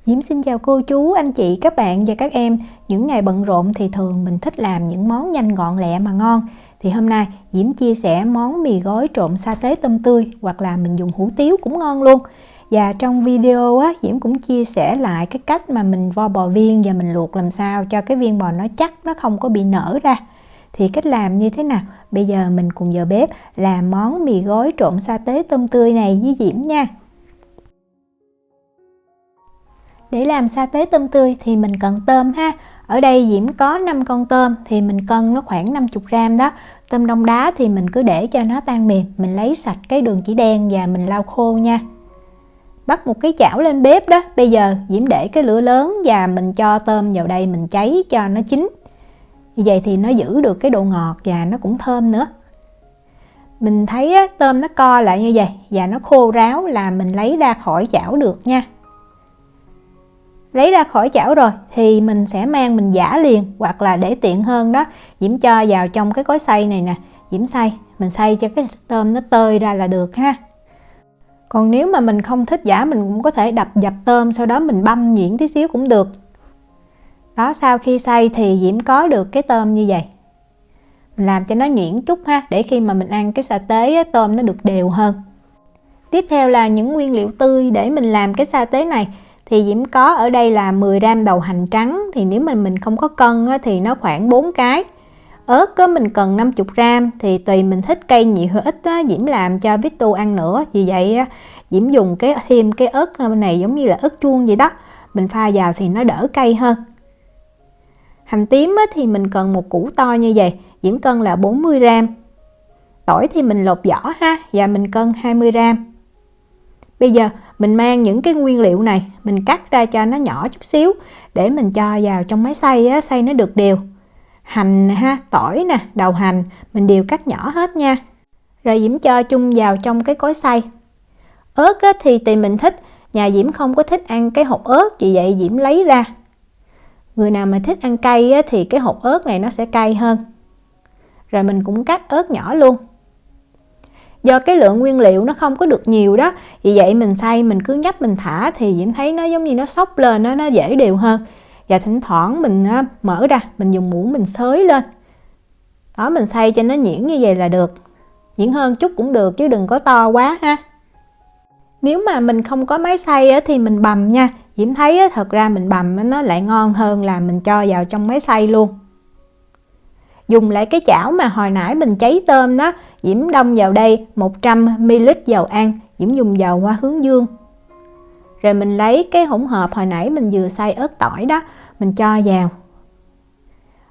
Diễm xin chào cô chú, anh chị, các bạn và các em. Những ngày bận rộn thì thường mình thích làm những món nhanh gọn lẹ mà ngon. Thì hôm nay Diễm chia sẻ món mì gói trộn sa tế tôm tươi, hoặc là mình dùng hủ tiếu cũng ngon luôn. Và trong video á, Diễm cũng chia sẻ lại cái cách mà mình vo bò viên và mình luộc làm sao cho cái viên bò nó chắc, nó không có bị nở ra. Thì cách làm như thế nào? Bây giờ mình cùng vào bếp làm món mì gói trộn sa tế tôm tươi này với Diễm nha. Để làm sa tế tôm tươi thì mình cần tôm ha. Ở đây Diễm có 5 con tôm thì mình cân nó khoảng 50g đó. Tôm đông đá thì mình cứ để cho nó tan mềm, mình lấy sạch cái đường chỉ đen và mình lau khô nha. Bắt một cái chảo lên bếp đó. Bây giờ Diễm để cái lửa lớn và mình cho tôm vào đây mình cháy cho nó chín. Như vậy thì nó giữ được cái độ ngọt và nó cũng thơm nữa. Mình thấy á, tôm nó co lại như vậy và nó khô ráo là mình lấy ra khỏi chảo được nha. Lấy ra khỏi chảo rồi thì mình sẽ mang mình giã liền, hoặc là để tiện hơn đó, Diễm cho vào trong cái cối xay này nè. Diễm xay, mình xay cho cái tôm nó tơi ra là được ha. Còn nếu mà mình không thích giã, mình cũng có thể đập dập tôm, sau đó mình băm nhuyễn tí xíu cũng được. Đó, sau khi xay thì Diễm có được cái tôm như vậy. Mình làm cho nó nhuyễn chút ha, để khi mà mình ăn cái sa tế tôm nó được đều hơn. Tiếp theo là những nguyên liệu tươi để mình làm cái sa tế này. Thì Diễm có ở đây là 10g đậu hành trắng, thì nếu mình không có cân thì nó khoảng 4 cái. Ớt mình cần 50g, thì tùy mình thích cay nhiều hay ít á, Diễm làm cho Victu ăn nữa. Vì vậy Diễm dùng thêm cái ớt này giống như là ớt chuông vậy đó. Mình pha vào thì nó đỡ cay hơn. Hành tím thì mình cần một củ to như vậy, Diễm cân là 40g. Tỏi thì mình lột vỏ ha, và mình cân 20g. Bây giờ mình mang những cái nguyên liệu này, mình cắt ra cho nó nhỏ chút xíu để mình cho vào trong máy xay xay nó được đều. Hành ha, tỏi nè, đậu hành mình đều cắt nhỏ hết nha. Rồi Diễm cho chung vào trong cái cối xay. Ớt thì tùy mình thích, nhà Diễm không có thích ăn cái hột ớt, vì vậy Diễm lấy ra. Người nào mà thích ăn cay thì cái hột ớt này nó sẽ cay hơn. Rồi mình cũng cắt ớt nhỏ luôn. Do cái lượng nguyên liệu nó không có được nhiều đó, vì vậy mình xay mình cứ nhấp mình thả thì Diễm thấy nó giống như nó xóc lên, nó dễ đều hơn. Và thỉnh thoảng mình mở ra, mình dùng muỗng mình xới lên. Đó, mình xay cho nó nhuyễn như vậy là được. Nhuyễn hơn chút cũng được chứ đừng có to quá ha. Nếu mà mình không có máy xay thì mình bằm nha. Diễm thấy thật ra mình bằm nó lại ngon hơn là mình cho vào trong máy xay luôn. Dùng lại cái chảo mà hồi nãy mình cháy tôm đó, Diễm đong vào đây 100ml dầu ăn, Diễm dùng dầu hoa hướng dương. Rồi mình lấy cái hỗn hợp hồi nãy mình vừa xay ớt tỏi đó, mình cho vào.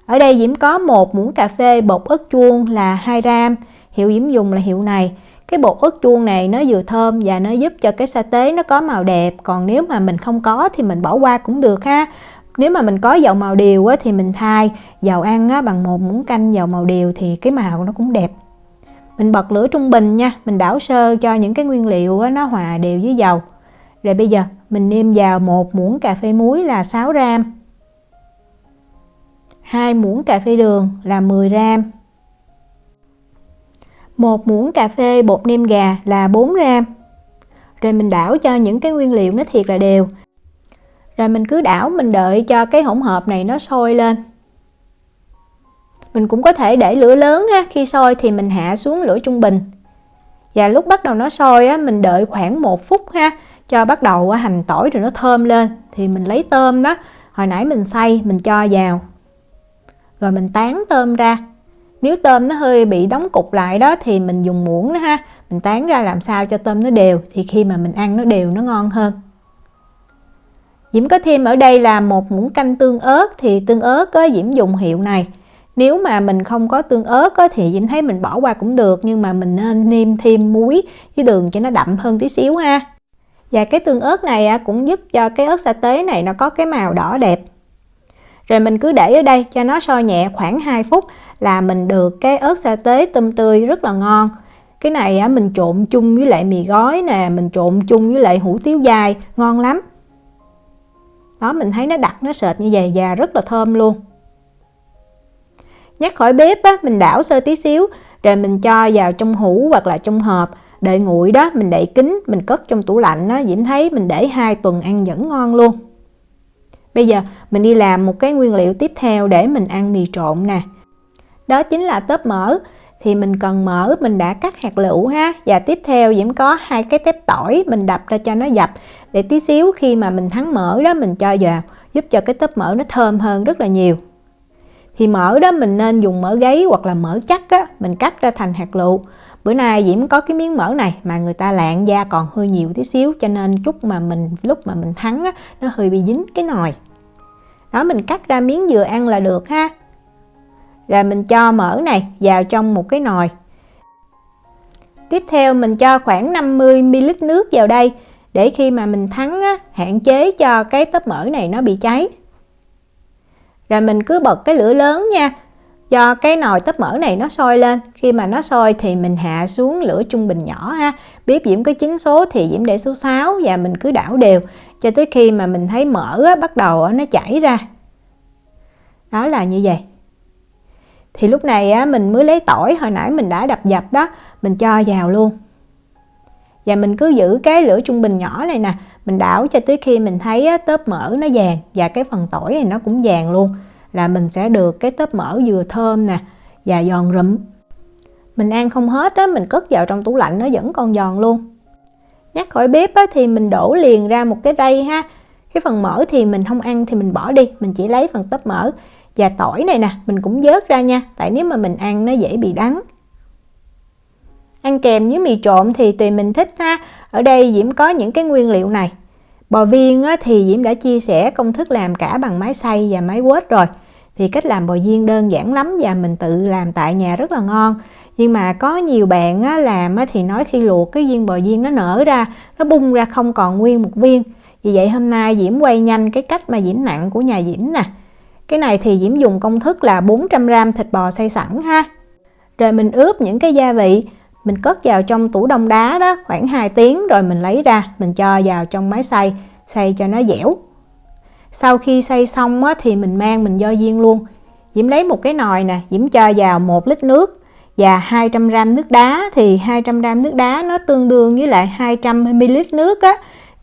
Ở đây Diễm có 1 muỗng cà phê bột ớt chuông là 2g, hiệu Diễm dùng là hiệu này. Cái bột ớt chuông này nó vừa thơm và nó giúp cho cái sa tế nó có màu đẹp, còn nếu mà mình không có thì mình bỏ qua cũng được ha. Nếu mà mình có dầu màu điều thì mình thay dầu ăn bằng 1 muỗng canh dầu màu điều thì cái màu nó cũng đẹp. Mình bật lửa trung bình nha, mình đảo sơ cho những cái nguyên liệu nó hòa đều với dầu. Rồi bây giờ mình nêm vào 1 muỗng cà phê muối là 6g, 2 muỗng cà phê đường là 10g, 1 muỗng cà phê bột nêm gà là 4g. Rồi mình đảo cho những cái nguyên liệu nó thiệt là đều. Rồi mình cứ đảo, mình đợi cho cái hỗn hợp này nó sôi lên. Mình cũng có thể để lửa lớn ha, khi sôi thì mình hạ xuống lửa trung bình. Và lúc bắt đầu nó sôi mình đợi khoảng 1 phút ha, cho bắt đầu hành tỏi rồi nó thơm lên. Thì mình lấy tôm đó, hồi nãy mình xay, mình cho vào. Rồi mình tán tôm ra. Nếu tôm nó hơi bị đóng cục lại đó thì mình dùng muỗng đó ha, mình tán ra làm sao cho tôm nó đều, thì khi mà mình ăn nó đều, nó ngon hơn. Diễm có thêm ở đây là 1 muỗng canh tương ớt, thì tương ớt Diễm dùng hiệu này. Nếu mà mình không có tương ớt thì Diễm thấy mình bỏ qua cũng được, nhưng mà mình nên nêm thêm muối với đường cho nó đậm hơn tí xíu ha. Và cái tương ớt này cũng giúp cho cái ớt sa tế này nó có cái màu đỏ đẹp. Rồi mình cứ để ở đây cho nó sôi nhẹ khoảng 2 phút là mình được cái ớt sa tế tôm tươi rất là ngon. Cái này mình trộn chung với lại mì gói nè, mình trộn chung với lại hủ tiếu dai, ngon lắm. Đó, mình thấy nó đặc, nó sệt như vậy và rất là thơm luôn. Nhắc khỏi bếp mình đảo sơ tí xíu, rồi mình cho vào trong hũ hoặc là trong hộp, đợi nguội đó, mình đậy kín, mình cất trong tủ lạnh Diễm thấy mình để 2 tuần ăn vẫn ngon luôn. Bây giờ mình đi làm một cái nguyên liệu tiếp theo để mình ăn mì trộn nè. Đó chính là tóp mỡ. Thì mình cần mỡ, mình đã cắt hạt lựu ha. Và tiếp theo Diễm có 2 cái tép tỏi, mình đập ra cho nó dập. Để tí xíu khi mà mình thắng mỡ đó mình cho vào, giúp cho cái tóp mỡ nó thơm hơn rất là nhiều. Thì mỡ đó mình nên dùng mỡ gáy hoặc là mỡ chắc á, mình cắt ra thành hạt lựu. Bữa nay Diễm có cái miếng mỡ này mà người ta lạng da còn hơi nhiều tí xíu, cho nên lúc mà mình thắng á, nó hơi bị dính cái nồi. Đó, mình cắt ra miếng vừa ăn là được ha. Rồi mình cho mỡ này vào trong một cái nồi. Tiếp theo mình cho khoảng 50ml nước vào đây, để khi mà mình thắng á, hạn chế cho cái tóp mỡ này nó bị cháy. Rồi mình cứ bật cái lửa lớn nha, cho cái nồi tóp mỡ này nó sôi lên. Khi mà nó sôi thì mình hạ xuống lửa trung bình nhỏ ha. Bếp Diễm có 9 số thì Diễm để số 6 và mình cứ đảo đều cho tới khi mà mình thấy mỡ á, bắt đầu nó chảy ra. Đó là như vậy. Thì lúc này á, mình mới lấy tỏi hồi nãy mình đã đập dập đó, mình cho vào luôn. Và mình cứ giữ cái lửa trung bình nhỏ này nè, mình đảo cho tới khi mình thấy á, tóp mỡ nó vàng và cái phần tỏi này nó cũng vàng luôn, là mình sẽ được cái tóp mỡ vừa thơm nè và giòn rụm. Mình ăn không hết á, mình cất vào trong tủ lạnh nó vẫn còn giòn luôn. Nhắc khỏi bếp á, thì mình đổ liền ra một cái rây ha. Cái phần mỡ thì mình không ăn thì mình bỏ đi, mình chỉ lấy phần tóp mỡ. Và tỏi này nè, mình cũng vớt ra nha, tại nếu mà mình ăn nó dễ bị đắng. Ăn kèm với mì trộn thì tùy mình thích ha. Ở đây Diễm có những cái nguyên liệu này. Bò viên á, thì Diễm đã chia sẻ công thức làm cả bằng máy xay và máy quết rồi. Thì cách làm bò viên đơn giản lắm và mình tự làm tại nhà rất là ngon. Nhưng mà có nhiều bạn á, làm á, thì nói khi luộc cái viên bò viên nó nở ra, nó bung ra không còn nguyên một viên. Vì vậy hôm nay Diễm quay nhanh cái cách mà Diễm nặn của nhà Diễm nè. Cái này thì Diễm dùng công thức là 400g thịt bò xay sẵn ha. Rồi mình ướp những cái gia vị, mình cất vào trong tủ đông đá đó khoảng 2 tiếng rồi mình lấy ra, mình cho vào trong máy xay cho nó dẻo. Sau khi xay xong á, thì mình mang mình vo viên luôn. Diễm lấy một cái nồi nè, Diễm cho vào 1 lít nước và 200g nước đá. Thì 200g nước đá nó tương đương với lại 200ml nước á.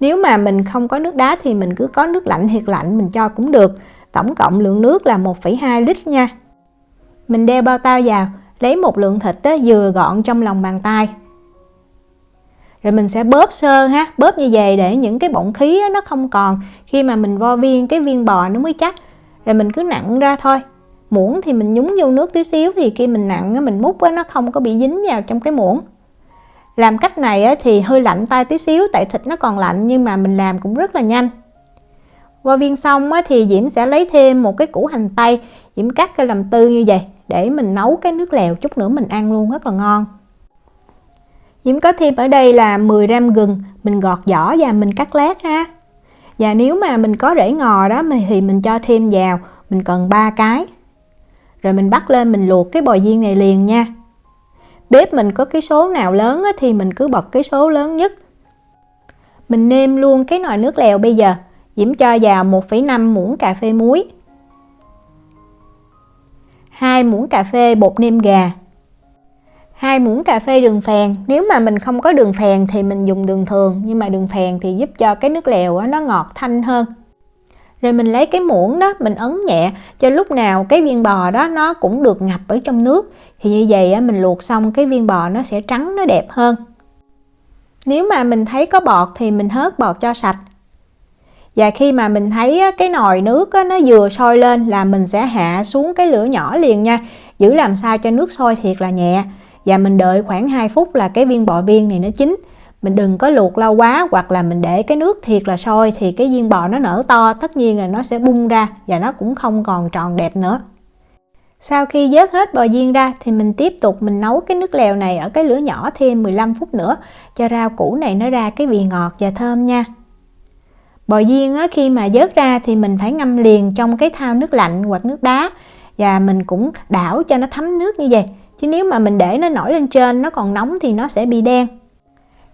Nếu mà mình không có nước đá thì mình cứ có nước lạnh thiệt lạnh mình cho cũng được. Tổng cộng lượng nước là 1,2 lít nha. Mình đeo bao tao vào, lấy một lượng thịt đó, vừa gọn trong lòng bàn tay. Rồi mình sẽ bóp sơ ha, bóp như vậy để những cái bọng khí nó không còn. Khi mà mình vo viên, cái viên bò nó mới chắc. Rồi mình cứ nặn ra thôi. Muỗng thì mình nhúng vô nước tí xíu, thì khi mình nặn mình múc nó không có bị dính vào trong cái muỗng. Làm cách này thì hơi lạnh tay tí xíu, tại thịt nó còn lạnh nhưng mà mình làm cũng rất là nhanh. Vo viên xong thì Diễm sẽ lấy thêm một cái củ hành tây, Diễm cắt cái làm tư như vậy để mình nấu cái nước lèo, chút nữa mình ăn luôn rất là ngon. Diễm có thêm ở đây là 10g gừng, mình gọt vỏ và mình cắt lát ha. Và nếu mà mình có rễ ngò đó thì mình cho thêm vào, mình cần 3 cái. Rồi mình bắt lên mình luộc cái bò viên này liền nha. Bếp mình có cái số nào lớn thì mình cứ bật cái số lớn nhất. Mình nêm luôn cái nồi nước lèo bây giờ. Diễm cho vào 1,5 muỗng cà phê muối, 2 muỗng cà phê bột nêm gà, 2 muỗng cà phê đường phèn. Nếu mà mình không có đường phèn thì mình dùng đường thường, nhưng mà đường phèn thì giúp cho cái nước lèo nó ngọt thanh hơn. Rồi mình lấy cái muỗng đó, mình ấn nhẹ cho lúc nào cái viên bò đó nó cũng được ngập ở trong nước. Thì như vậy mình luộc xong cái viên bò nó sẽ trắng, nó đẹp hơn. Nếu mà mình thấy có bọt thì mình hớt bọt cho sạch. Và khi mà mình thấy cái nồi nước nó vừa sôi lên là mình sẽ hạ xuống cái lửa nhỏ liền nha. Giữ làm sao cho nước sôi thiệt là nhẹ. Và mình đợi khoảng 2 phút là cái viên bò viên này nó chín. Mình đừng có luộc lâu quá, hoặc là mình để cái nước thiệt là sôi thì cái viên bò nó nở to, tất nhiên là nó sẽ bung ra và nó cũng không còn tròn đẹp nữa. Sau khi vớt hết bò viên ra thì mình tiếp tục mình nấu cái nước lèo này ở cái lửa nhỏ thêm 15 phút nữa cho rau củ này nó ra cái vị ngọt và thơm nha. Bò viên khi mà vớt ra thì mình phải ngâm liền trong cái thau nước lạnh hoặc nước đá, và mình cũng đảo cho nó thấm nước như vậy. Chứ nếu mà mình để nó nổi lên trên, nó còn nóng thì nó sẽ bị đen.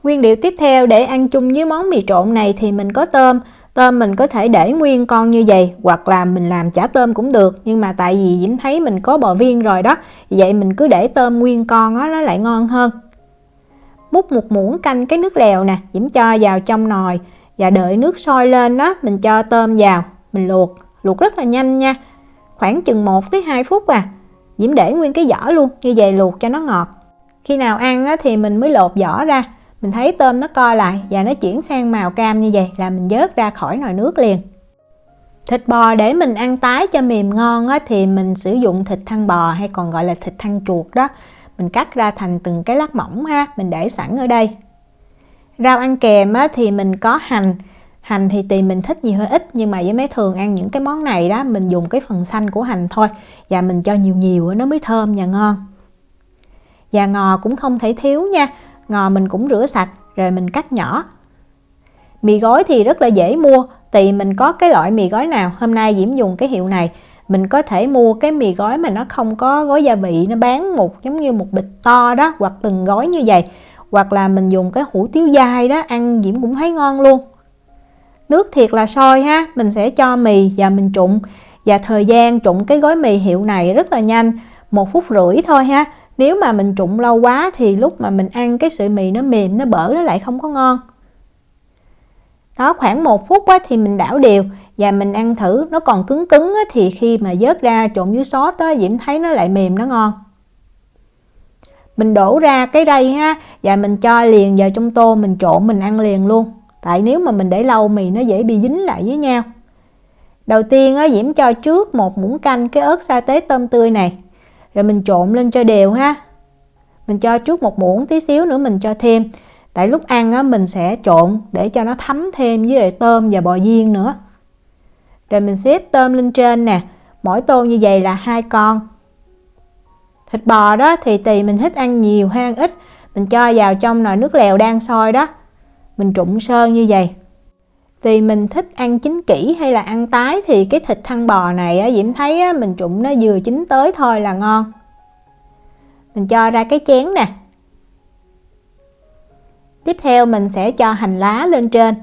Nguyên liệu tiếp theo để ăn chung với món mì trộn này thì mình có tôm. Tôm mình có thể để nguyên con như vậy, hoặc là mình làm chả tôm cũng được. Nhưng mà tại vì Diễm thấy mình có bò viên rồi đó, vậy mình cứ để tôm nguyên con nó lại ngon hơn. Múc một muỗng canh cái nước lèo nè, Diễm cho vào trong nồi và đợi nước sôi lên đó, mình cho tôm vào. mình luộc rất là nhanh nha, khoảng chừng 1 tới 2 phút à. Diễm để nguyên cái vỏ luôn, như vậy luộc cho nó ngọt. Khi nào ăn thì mình mới lột vỏ ra. Mình thấy tôm nó co lại và nó chuyển sang màu cam như vậy là mình vớt ra khỏi nồi nước liền. Thịt bò để mình ăn tái cho mềm ngon thì mình sử dụng thịt thăn bò hay còn gọi là thịt thăn chuột đó. Mình cắt ra thành từng cái lát mỏng ha, mình để sẵn ở đây. Rau ăn kèm thì mình có hành. Hành thì tùy mình thích nhiều hay ít, nhưng mà với mấy thường ăn những cái món này đó, mình dùng cái phần xanh của hành thôi. Và mình cho nhiều nó mới thơm và ngon. Và ngò cũng không thể thiếu nha. Ngò mình cũng rửa sạch rồi mình cắt nhỏ. Mì gói thì rất là dễ mua, tùy mình có cái loại mì gói nào. Hôm nay Diễm dùng cái hiệu này. Mình có thể mua cái mì gói mà nó không có gói gia vị, nó bán giống như một bịch to đó, hoặc từng gói như vậy. Hoặc là mình dùng cái hủ tiếu dai đó, ăn Diễm cũng thấy ngon luôn. Nước thiệt là sôi ha, mình sẽ cho mì và mình trụng. Và thời gian trụng cái gói mì hiệu này rất là nhanh, 1,5 phút thôi ha. Nếu mà mình trụng lâu quá thì lúc mà mình ăn cái sợi mì nó mềm, nó bở, nó lại không có ngon. Đó, khoảng 1 phút thì mình đảo đều và mình ăn thử. Nó còn cứng thì khi mà vớt ra trộn với sốt Diễm thấy nó lại mềm, nó ngon. Mình đổ ra cái đây ha, và mình cho liền vào trong tô, mình trộn mình ăn liền luôn. Tại nếu mà mình để lâu mì nó dễ bị dính lại với nhau. Đầu tiên Diễm cho trước 1 muỗng canh cái ớt sa tế tôm tươi này. Rồi mình trộn lên cho đều ha. Mình cho trước 1 muỗng, tí xíu nữa mình cho thêm. Tại lúc ăn mình sẽ trộn để cho nó thấm thêm với lại tôm và bò viên nữa. Rồi mình xếp tôm lên trên nè. Mỗi tô như vậy là 2 con. Thịt bò đó thì tùy mình thích ăn nhiều hay ăn ít. Mình cho vào trong nồi nước lèo đang sôi đó. Mình trụng sơ như vậy. Tùy mình thích ăn chín kỹ hay là ăn tái thì cái thịt thăn bò này Diễm thấy mình trụng nó vừa chín tới thôi là ngon. Mình cho ra cái chén nè. Tiếp theo mình sẽ cho hành lá lên trên.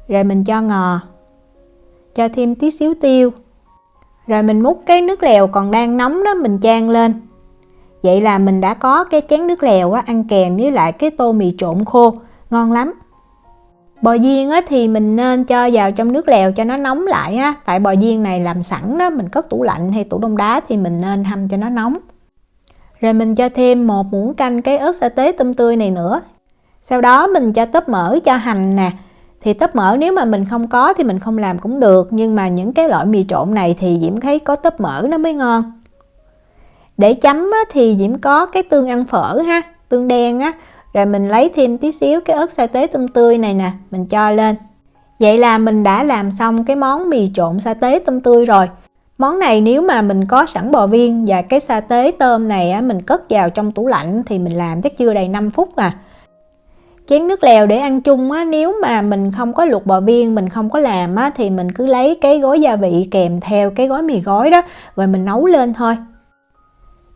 Rồi mình cho ngò. Cho thêm tí xíu tiêu. Rồi mình múc cái nước lèo còn đang nóng đó mình chan lên. Vậy là mình đã có cái chén nước lèo ăn kèm với lại cái tô mì trộn khô. Ngon lắm. Bò viên thì mình nên cho vào trong nước lèo cho nó nóng lại á. Tại bò viên này làm sẵn đó, mình cất tủ lạnh hay tủ đông đá thì mình nên hâm cho nó nóng. Rồi mình cho thêm 1 muỗng canh cái ớt sa tế tôm tươi này nữa. Sau đó mình cho tóp mỡ, cho hành nè. Thì tóp mỡ nếu mà mình không có thì mình không làm cũng được. Nhưng mà những cái loại mì trộn này thì Diễm thấy có tóp mỡ nó mới ngon. Để chấm thì Diễm có cái tương ăn phở ha, tương đen á. Rồi mình lấy thêm tí xíu cái ớt sa tế tôm tươi này nè, mình cho lên. Vậy là mình đã làm xong cái món mì trộn sa tế tôm tươi rồi. Món này nếu mà mình có sẵn bò viên và cái sa tế tôm này mình cất vào trong tủ lạnh thì mình làm chắc chưa đầy 5 phút à. Chén nước lèo để ăn chung nếu mà mình không có luộc bò viên, mình không có làm thì mình cứ lấy cái gói gia vị kèm theo cái gói mì gói đó, rồi mình nấu lên thôi.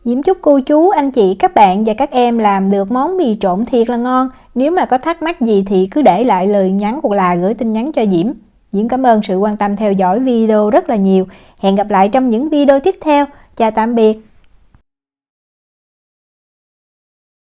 Diễm chúc cô chú, anh chị, các bạn và các em làm được món mì trộn thiệt là ngon. Nếu mà có thắc mắc gì thì cứ để lại lời nhắn hoặc là gửi tin nhắn cho Diễm. Diễm cảm ơn sự quan tâm theo dõi video rất là nhiều. Hẹn gặp lại trong những video tiếp theo. Chào tạm biệt.